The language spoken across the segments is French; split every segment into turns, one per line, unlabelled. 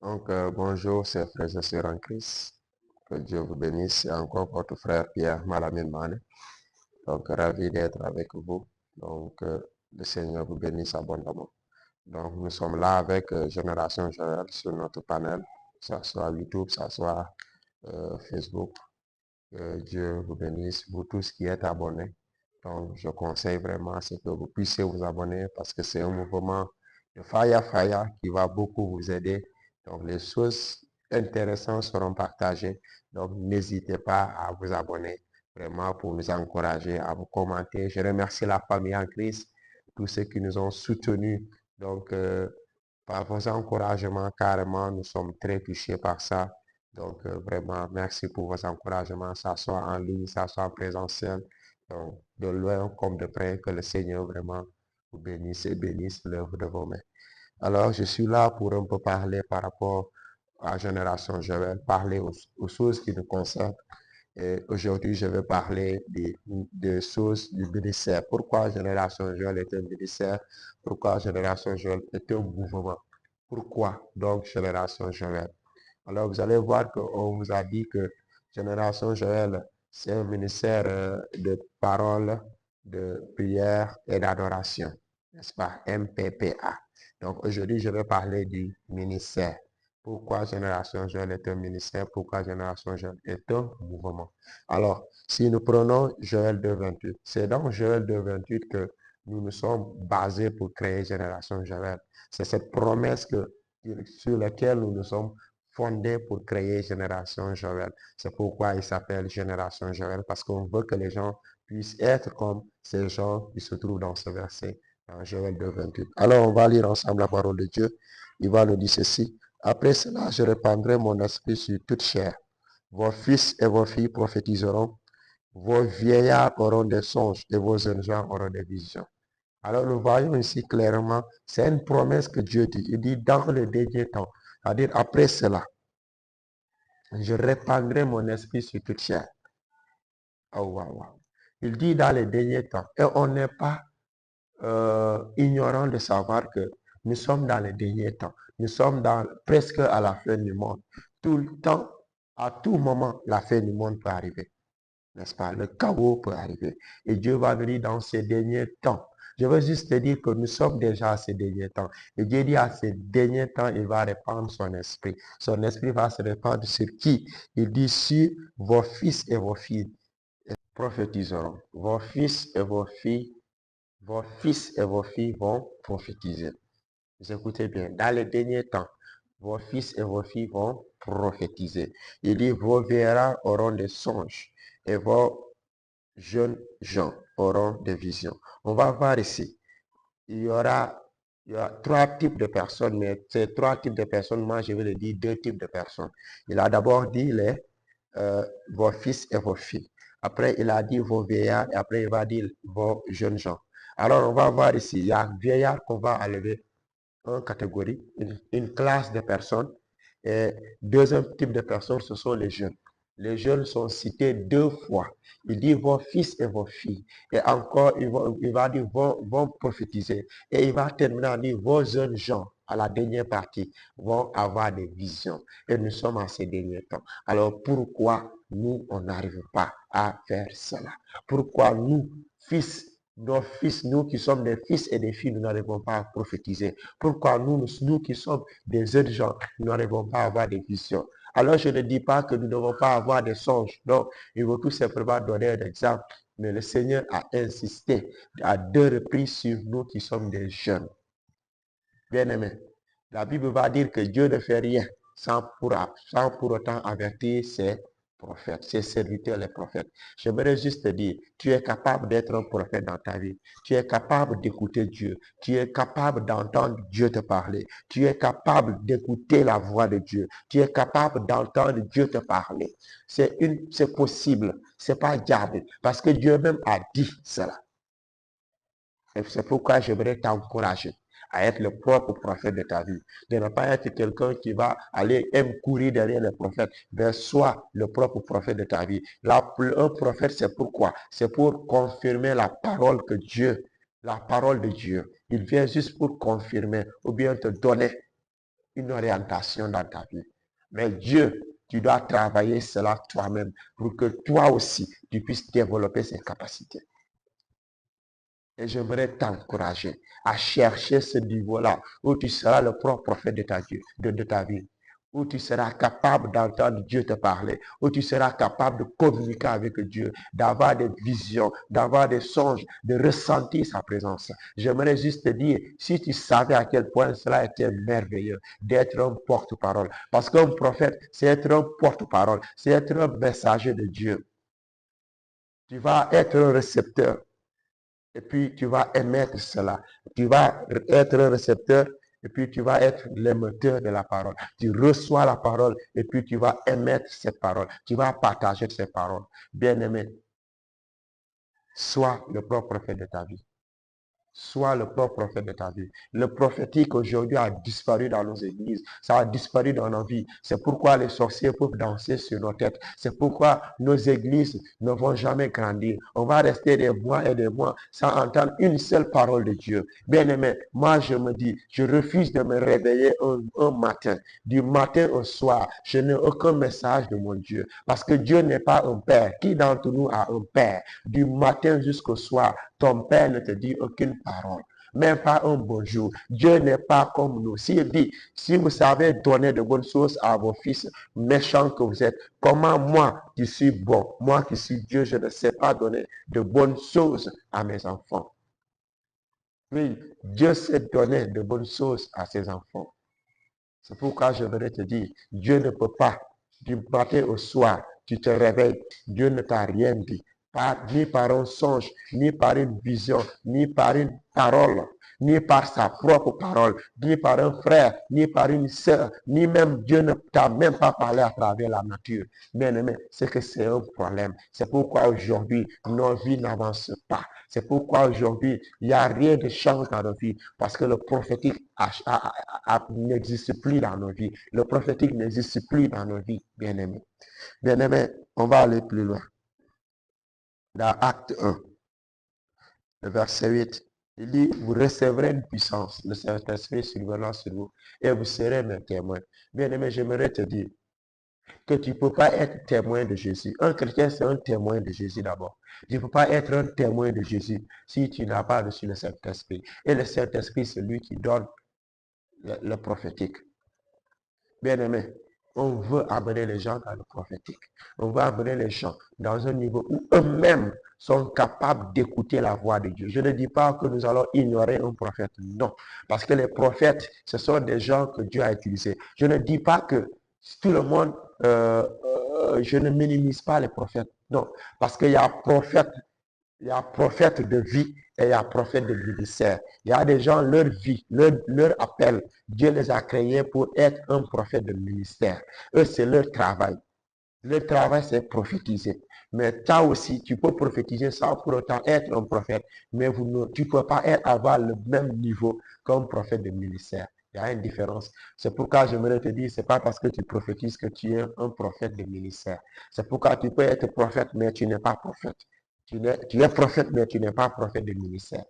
Bonjour, chers frères et sœurs en Christ. Que Dieu vous bénisse. C'est encore votre frère Pierre Malamine Mane. Ravi d'être avec vous. Le Seigneur vous bénisse abondamment. Nous sommes là avec Génération Joël sur notre panel, que ce soit YouTube, que ce soit Facebook. Que Dieu vous bénisse, vous tous qui êtes abonnés. Je conseille vraiment à ce que vous puissiez vous abonner parce que c'est un mouvement de Faya Faya qui va beaucoup vous aider. Donc, les choses intéressantes seront partagées. Donc, n'hésitez pas à vous abonner vraiment pour nous encourager, à vous commenter. Je remercie la famille en Christ, tous ceux qui nous ont soutenus. Par vos encouragements, carrément, nous sommes très touchés par ça. Vraiment, merci pour vos encouragements, ça soit en ligne, ça soit en présentiel. De loin comme de près, que le Seigneur vraiment vous bénisse et bénisse l'œuvre de vos mains. Alors, je suis là pour un peu parler par rapport à Génération Joël, parler aux choses qui nous concernent. Et aujourd'hui, je vais parler des choses du ministère. Pourquoi Génération Joël est un ministère? Pourquoi Génération Joël est un mouvement? Pourquoi donc Génération Joël? Alors, vous allez voir qu'on vous a dit que Génération Joël, c'est un ministère de parole, de prière et d'adoration, n'est-ce pas? MPPA. Donc, aujourd'hui, je vais parler du ministère. Pourquoi Génération Joël est un ministère? Pourquoi Génération Joël est un mouvement? Alors, si nous prenons Joël 2.28, c'est dans Joël 2.28 que nous nous sommes basés pour créer Génération Joël. C'est cette promesse sur laquelle nous nous sommes fondés pour créer Génération Joël. C'est pourquoi il s'appelle Génération Joël, parce qu'on veut que les gens puissent être comme ces gens qui se trouvent dans ce verset, dans Joël 2.28. Alors, on va lire ensemble la parole de Dieu. Il va nous dire ceci. Après cela, je répandrai mon esprit sur toute chair. Vos fils et vos filles prophétiseront. Vos vieillards auront des songes et vos jeunes gens auront des visions. Alors nous voyons ici clairement, c'est une promesse que Dieu dit. Il dit dans le dernier temps, c'est-à-dire après cela, je répandrai mon esprit sur toute chair. Oh, wow, wow. Il dit dans les derniers temps. Et on n'est pas ignorant de savoir que nous sommes dans les derniers temps. Nous sommes presque à la fin du monde. Tout le temps, à tout moment, la fin du monde peut arriver. N'est-ce pas? Le chaos peut arriver. Et Dieu va venir dans ces derniers temps. Je veux juste te dire que nous sommes déjà à ces derniers temps. Et Dieu dit à ces derniers temps, il va répandre son esprit. Son esprit va se répandre sur qui? Il dit sur vos fils et vos filles prophétiseront. Vos fils et vos filles vont prophétiser. Vous écoutez bien. Dans les derniers temps, vos fils et vos filles vont prophétiser. Il dit, vos vieillards auront des songes et vos jeunes gens auront des visions. On va voir ici. Il y aura trois types de personnes, mais ces trois types de personnes, moi je vais le dire deux types de personnes. Il a d'abord dit vos fils et vos filles. Après, il a dit vos vieillards et après, il va dire vos jeunes gens. Alors, on va voir ici, il y a vieillards qu'on va enlever en catégorie, une classe de personnes. Et deuxième type de personnes, ce sont les jeunes. Les jeunes sont cités deux fois. Il dit vos fils et vos filles. Et encore, il va dire vont prophétiser. Et il va terminer en dire vos jeunes gens, à la dernière partie, vont avoir des visions. Et nous sommes à ces derniers temps. Alors pourquoi nous, on n'arrive pas à faire cela? Pourquoi nous, nos fils, nous qui sommes des fils et des filles, nous n'arrivons pas à prophétiser? Pourquoi nous qui sommes des jeunes gens, nous n'arrivons pas à avoir des visions? Alors je ne dis pas que nous ne devons pas avoir des songes. Non, il faut tout simplement donner un exemple. Mais le Seigneur a insisté à deux reprises sur nous qui sommes des jeunes. Bien-aimés, la Bible va dire que Dieu ne fait rien sans pour autant avertir ses prophètes, ses serviteurs, les prophètes. J'aimerais juste te dire, tu es capable d'être un prophète dans ta vie. Tu es capable d'écouter Dieu. Tu es capable d'entendre Dieu te parler. Tu es capable d'écouter la voix de Dieu. Tu es capable d'entendre Dieu te parler. C'est possible. C'est pas diable. Parce que Dieu même a dit cela. Et c'est pourquoi j'aimerais t'encourager à être le propre prophète de ta vie. De ne pas être quelqu'un qui va aller courir derrière le prophète, mais sois le propre prophète de ta vie. Un prophète, c'est pourquoi? C'est pour confirmer la parole que la parole de Dieu. Il vient juste pour confirmer ou bien te donner une orientation dans ta vie. Mais Dieu, tu dois travailler cela toi-même pour que toi aussi, tu puisses développer ces capacités. Et j'aimerais t'encourager à chercher ce niveau-là où tu seras le propre prophète de ta vie, où tu seras capable d'entendre Dieu te parler, où tu seras capable de communiquer avec Dieu, d'avoir des visions, d'avoir des songes, de ressentir sa présence. J'aimerais juste te dire, si tu savais à quel point cela était merveilleux d'être un porte-parole. Parce qu'un prophète, c'est être un porte-parole, c'est être un messager de Dieu. Tu vas être un récepteur. Et puis tu vas émettre cela. Tu vas être un récepteur et puis tu vas être l'émetteur de la parole. Tu reçois la parole et puis tu vas émettre cette parole. Tu vas partager ces paroles. Bien-aimé, sois le propre prophète de ta vie. Sois le propre prophète de ta vie. Le prophétique aujourd'hui a disparu dans nos églises. Ça a disparu dans nos vies. C'est pourquoi les sorciers peuvent danser sur nos têtes. C'est pourquoi nos églises ne vont jamais grandir. On va rester des mois et des mois sans entendre une seule parole de Dieu. Bien-aimé, moi je me dis, je refuse de me réveiller un matin. Du matin au soir, je n'ai aucun message de mon Dieu. Parce que Dieu n'est pas un père. Qui d'entre nous a un père? Du matin jusqu'au soir, ton père ne te dit aucune parole, même pas un bonjour. Dieu n'est pas comme nous. S'il dit, si vous savez donner de bonnes choses à vos fils, méchants que vous êtes, comment moi qui suis bon, moi qui suis Dieu, je ne sais pas donner de bonnes choses à mes enfants. Oui, Dieu sait donner de bonnes choses à ses enfants. C'est pourquoi je voudrais te dire, Dieu ne peut pas, du matin au soir, tu te réveilles, Dieu ne t'a rien dit. Ni par un songe, ni par une vision, ni par une parole, ni par sa propre parole, ni par un frère, ni par une sœur, ni même Dieu ne t'a même pas parlé à travers la nature. Bien-aimé, c'est que c'est un problème. C'est pourquoi aujourd'hui, nos vies n'avancent pas. C'est pourquoi aujourd'hui, il n'y a rien de change dans nos vies, parce que le prophétique n'existe plus dans nos vies. Le prophétique n'existe plus dans nos vies, bien-aimés. Bien-aimés, on va aller plus loin. Dans Acte 1, le verset 8, il dit, vous recevrez une puissance, le Saint-Esprit survenant sur vous, et vous serez mes témoins. Bien-aimé, j'aimerais te dire que tu ne peux pas être témoin de Jésus. Un chrétien, c'est un témoin de Jésus d'abord. Tu ne peux pas être un témoin de Jésus si tu n'as pas reçu le Saint-Esprit. Et le Saint-Esprit, c'est lui qui donne le prophétique. Bien-aimé, on veut amener les gens dans le prophétique. On veut amener les gens dans un niveau où eux-mêmes sont capables d'écouter la voix de Dieu. Je ne dis pas que nous allons ignorer un prophète, non. Parce que les prophètes, ce sont des gens que Dieu a utilisés. Je ne dis pas que tout le monde, je ne minimise pas les prophètes, non. Parce qu'il y a prophète. Il y a prophète de vie et il y a prophète de ministère. Il y a des gens, leur vie, leur appel, Dieu les a créés pour être un prophète de ministère. Eux, c'est leur travail. Leur travail, c'est prophétiser. Mais toi aussi, tu peux prophétiser sans pour autant être un prophète. Mais tu ne peux pas avoir le même niveau qu'un prophète de ministère. Il y a une différence. C'est pourquoi j'aimerais te dire, c'est pas parce que tu prophétises que tu es un prophète de ministère. C'est pourquoi tu peux être prophète, mais tu n'es pas prophète. Tu es prophète, mais tu n'es pas prophète de ministère.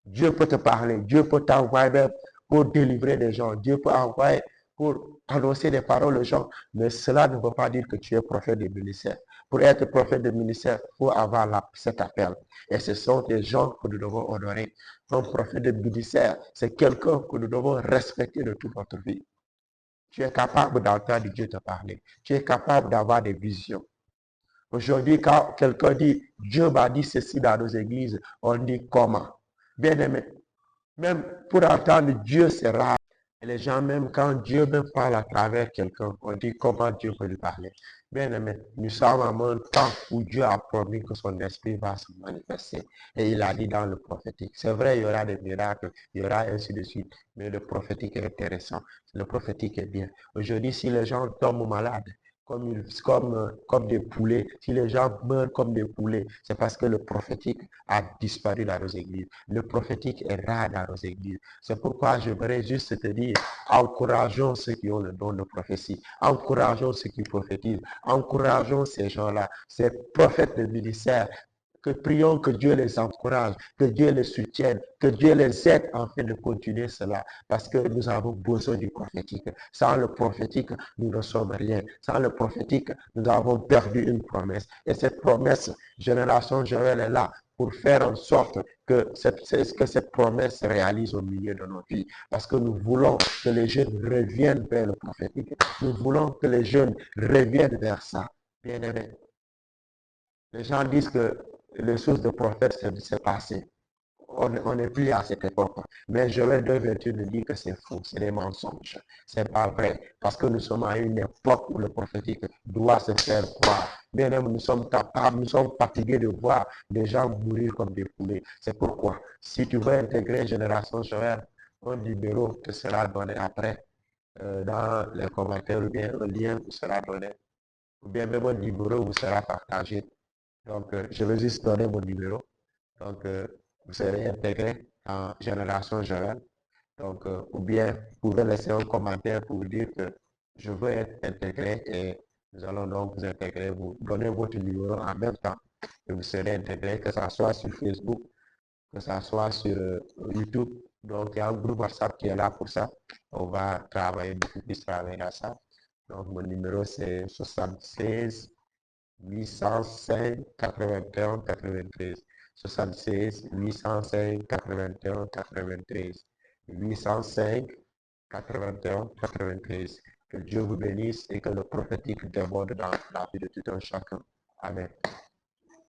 Dieu peut te parler, Dieu peut t'envoyer pour délivrer des gens, Dieu peut envoyer pour annoncer des paroles aux gens, mais cela ne veut pas dire que tu es prophète de ministère. Pour être prophète de ministère, il faut avoir cet appel. Et ce sont des gens que nous devons honorer. Un prophète de ministère, c'est quelqu'un que nous devons respecter de toute notre vie. Tu es capable d'entendre Dieu te parler. Tu es capable d'avoir des visions. Aujourd'hui, quand quelqu'un dit, Dieu m'a dit ceci dans nos églises, on dit comment? Bien aimé, même pour entendre Dieu, c'est rare. Et les gens, même quand Dieu même parle à travers quelqu'un, on dit comment Dieu peut lui parler. Bien aimé, nous sommes en un temps où Dieu a promis que son esprit va se manifester. Et il a dit dans le prophétique. C'est vrai, il y aura des miracles, il y aura ainsi de suite. Mais le prophétique est intéressant. Le prophétique est bien. Aujourd'hui, si les gens tombent malades, comme des poulets. Si les gens meurent comme des poulets, c'est parce que le prophétique a disparu dans nos églises. Le prophétique est rare dans nos églises. C'est pourquoi je voudrais juste te dire, encourageons ceux qui ont le don de prophétie. Encourageons ceux qui prophétisent. Encourageons ces gens-là, ces prophètes de ministère. prions que Dieu les encourage, que Dieu les soutienne, que Dieu les aide afin de continuer cela, parce que nous avons besoin du prophétique. Sans le prophétique, nous ne sommes rien. Sans le prophétique, nous avons perdu une promesse. Et cette promesse, Génération Joël est là pour faire en sorte que cette promesse se réalise au milieu de nos vies. Parce que nous voulons que les jeunes reviennent vers le prophétique. Nous voulons que les jeunes reviennent vers ça. Bien aimé. Les gens disent que les sources de prophètes, c'est passé. On n'est plus à cette époque. Mais Joël 2,28 nous dit que c'est faux, c'est des mensonges. C'est pas vrai. Parce que nous sommes à une époque où le prophétique doit se faire croire. Bien même, nous sommes capables, nous sommes fatigués de voir des gens mourir comme des poulets. C'est pourquoi, si tu veux intégrer Génération Joël, un numéro te sera donné après dans les commentaires ou bien un lien vous sera donné. Ou bien même un numéro vous sera partagé. Donc, je vais juste donner mon numéro. Donc, vous serez intégré en Génération Joël. Donc, ou bien, vous pouvez laisser un commentaire pour dire que je veux être intégré et nous allons donc vous intégrer, vous donner votre numéro en même temps et vous serez intégré, que ce soit sur Facebook, que ce soit sur YouTube. Donc, il y a un groupe WhatsApp qui est là pour ça. On va travailler, beaucoup plus travailler à ça. Donc, mon numéro, c'est 76 805 81 93. 76 805 81 93. 805 81 93. Que Dieu vous bénisse et que le prophétique déborde dans la vie de tout un chacun. Amen.